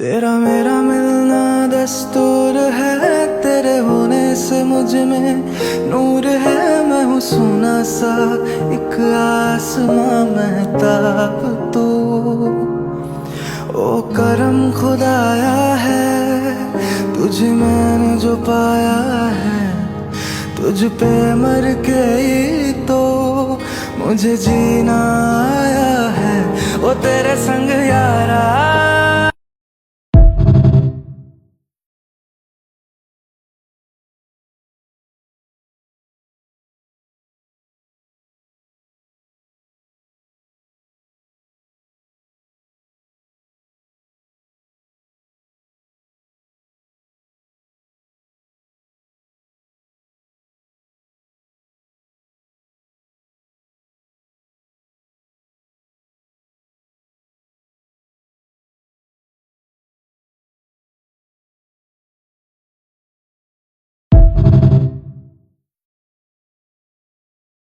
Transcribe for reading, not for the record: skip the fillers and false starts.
तेरा मेरा मिलना दस्तूर है, तेरे होने से मुझ में नूर है। मैं हूँ सोना सा एक आसमां महताब तू। ओ करम खुदाया है, तुझे मैंने जो पाया है। तुझ पे मर के ही तो मुझे जीना आया है। ओ तेरे संग यारा